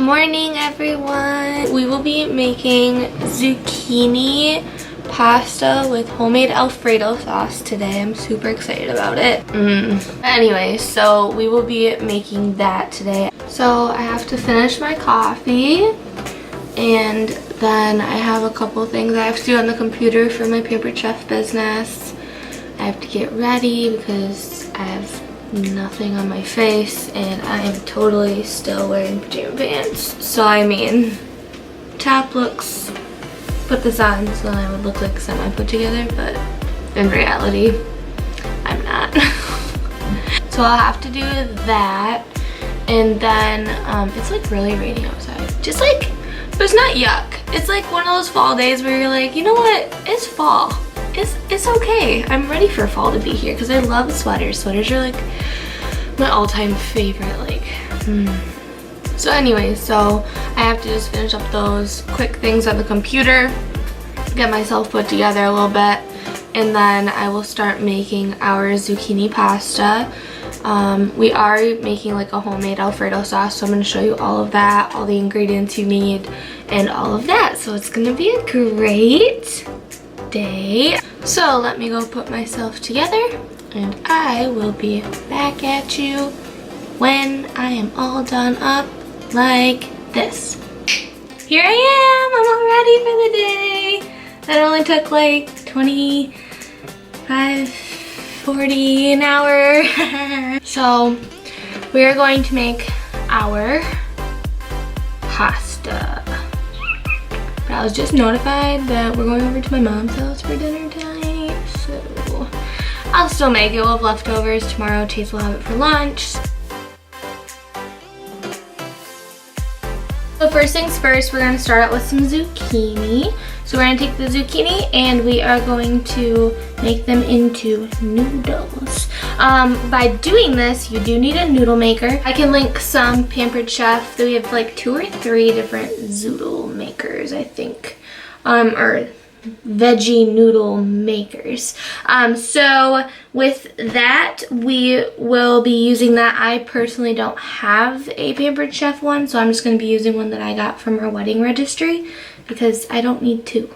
morning, everyone. We will be making zucchini pasta with homemade Alfredo sauce today. I'm super excited about it. Anyway, so we will be making that today. So I have to finish my coffee, and then I have a couple things I have to do on the computer for my Pampered Chef business. I have to get ready because I have nothing on my face and I am totally still wearing pajama pants. So I mean, top looks, put this on so I would look like semi put together, but in reality, I'm not. So I'll have to do that, and then it's like really rainy outside. Just like, but it's not yuck. It's like one of those fall days where you're like, you know what, it's fall. It's okay. I'm ready for fall to be here because I love sweaters. Sweaters are like my all-time favorite, like. So anyway, so I have to just finish up those quick things on the computer, get myself put together a little bit, and then I will start making our zucchini pasta. We are making like a homemade Alfredo sauce, so I'm going to show you all of that, all the ingredients you need, and all of that. So it's going to be a great day. So let me go put myself together, and I will be back at you when I am all done up like this. Here I am, I'm all ready for the day. That only took like 25, 40 an hour. So we are going to make our pasta. But I was just notified that we're going over to my mom's house for dinner tonight, so I'll still make it. We'll have leftovers tomorrow. Chase will have it for lunch. So first things first, we're going to start out with some zucchini. So we're going to take the zucchini and we are going to make them into noodles. By doing this, you do need a noodle maker. I can link some Pampered Chef. We have like 2 or 3 different zoodle makers, I think, or veggie noodle makers. So with that, we will be using that. I personally don't have a Pampered Chef one, so I'm just going to be using one that I got from our wedding registry because I don't need 2.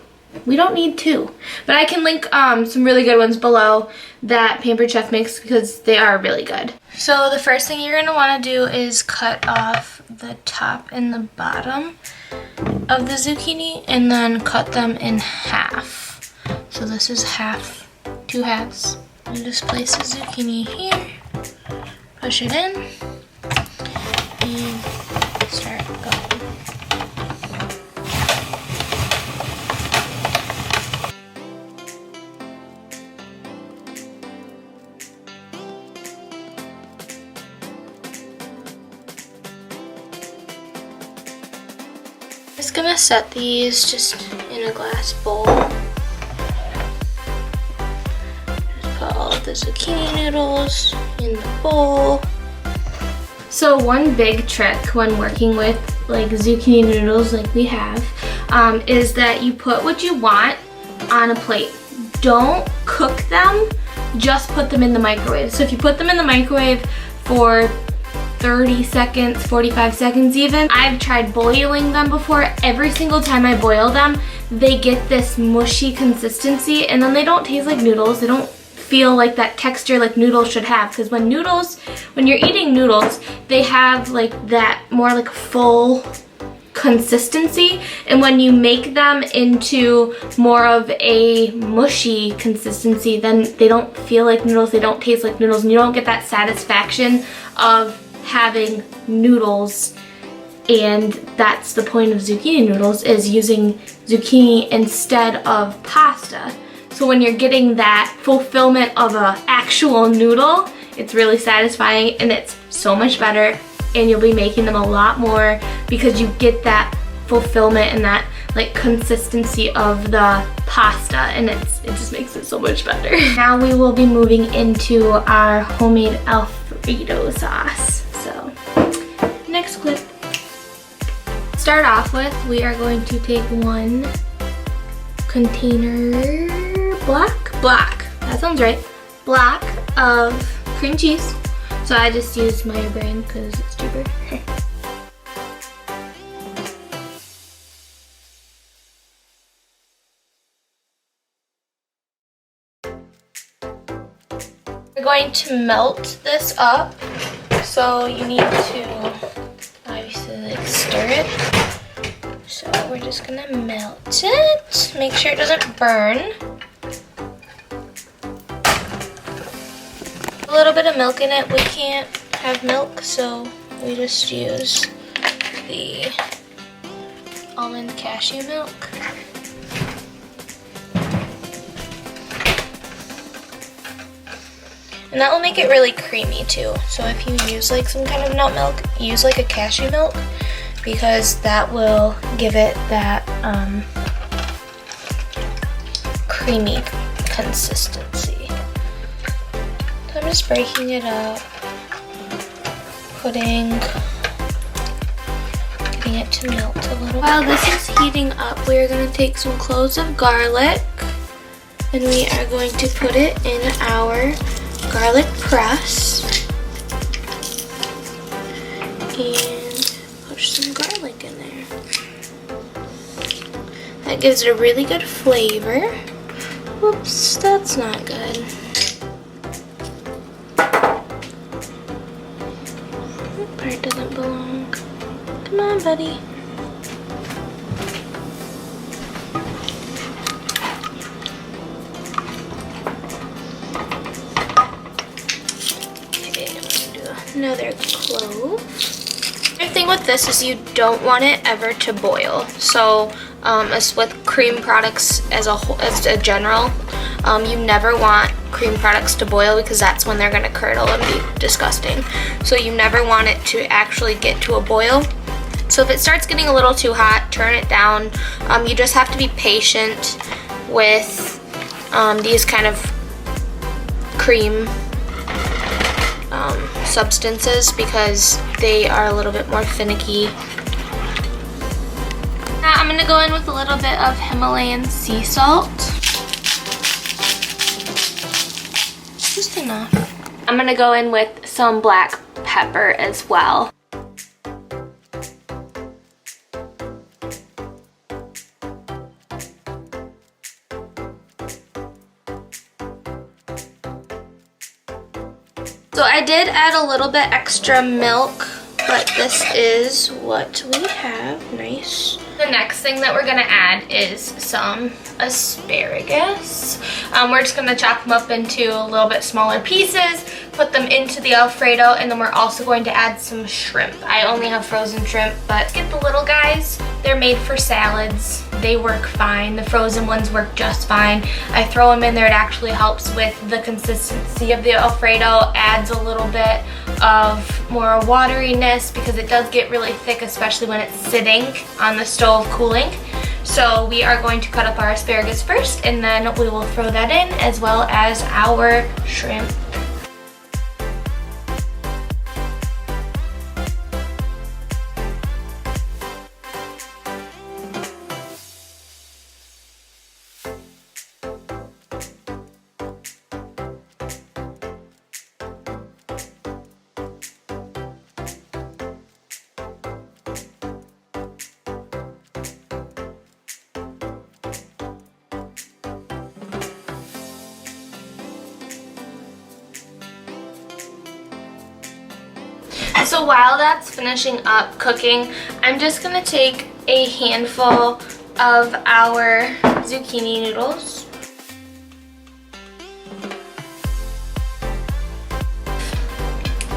We don't need 2, but I can link some really good ones below that Pampered Chef makes because they are really good. So the first thing you're going to want to do is cut off the top and the bottom of the zucchini and then cut them in half. So this is half, 2 halves. And just place the zucchini here, push it in, and start going. Just gonna set these just in a glass bowl. Just put all of the zucchini noodles in the bowl. So one big trick when working with like zucchini noodles like we have is that you put what you want on a plate. Don't cook them, just put them in the microwave. So if you put them in the microwave for 30 seconds, 45 seconds even. I've tried boiling them before. Every single time I boil them, they get this mushy consistency and then they don't taste like noodles. They don't feel like that texture like noodles should have, because when you're eating noodles, they have like that more like full consistency, and when you make them into more of a mushy consistency, then they don't feel like noodles, they don't taste like noodles, and you don't get that satisfaction of having noodles. And that's the point of zucchini noodles, is using zucchini instead of pasta. So when you're getting that fulfillment of an actual noodle, it's really satisfying and it's so much better, and you'll be making them a lot more because you get that fulfillment and that like consistency of the pasta, and it just makes it so much better. Now we will be moving into our homemade Alfredo sauce. So next clip. Start off with, we are going to take 1 container block, that sounds right, block of cream cheese. So I just used my brand because it's cheaper. We're going to melt this up. So you need to obviously like stir it. So we're just gonna melt it. Make sure it doesn't burn. A little bit of milk in it. We can't have milk, so we just use the almond cashew milk. And that will make it really creamy too. So if you use like some kind of nut milk, use like a cashew milk because that will give it that creamy consistency. So I'm just breaking it up, getting it to melt a little. While this is heating up, we are going to take some cloves of garlic and we are going to put it in our garlic press and push some garlic in there. That gives it a really good flavor. Whoops, that's not good. That part doesn't belong. Come on, buddy. Another clove. The thing with this is you don't want it ever to boil. So as with cream products as a general, you never want cream products to boil because that's when they're going to curdle and be disgusting. So you never want it to actually get to a boil. So if it starts getting a little too hot, turn it down. You just have to be patient with these kind of cream substances because they are a little bit more finicky. Now I'm going to go in with a little bit of Himalayan sea salt. Just enough. I'm going to go in with some black pepper as well. So I did add a little bit extra milk, but this is what we have. Nice. The next thing that we're gonna add is some asparagus. We're just gonna chop them up into a little bit smaller pieces, put them into the Alfredo, and then we're also going to add some shrimp. I only have frozen shrimp, but get the little guys. They're made for salads. They work fine. The frozen ones work just fine. I throw them in there. It actually helps with the consistency of the Alfredo, adds a little bit of more wateriness because it does get really thick, especially when it's sitting on the stove cooling. So we are going to cut up our asparagus first, and then we will throw that in as well as our shrimp. So while that's finishing up cooking, I'm just going to take a handful of our zucchini noodles.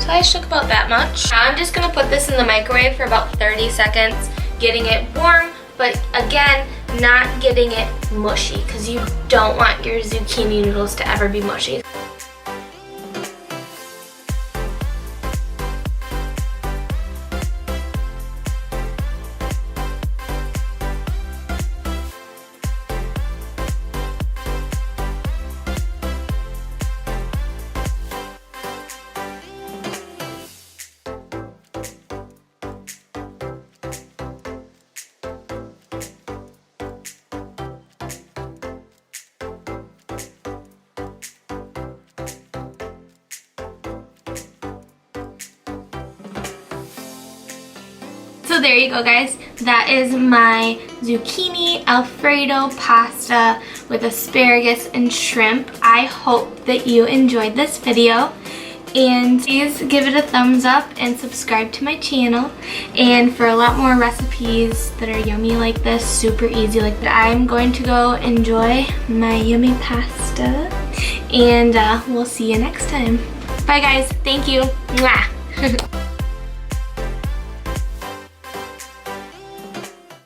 So I just took about that much. Now I'm just going to put this in the microwave for about 30 seconds, getting it warm, but again, not getting it mushy because you don't want your zucchini noodles to ever be mushy. So there you go, guys. That is my zucchini Alfredo pasta with asparagus and shrimp. I hope that you enjoyed this video. And please give it a thumbs up and subscribe to my channel. And for a lot more recipes that are yummy like this, super easy like that, I'm going to go enjoy my yummy pasta. And we'll see you next time. Bye guys, thank you. Mwah.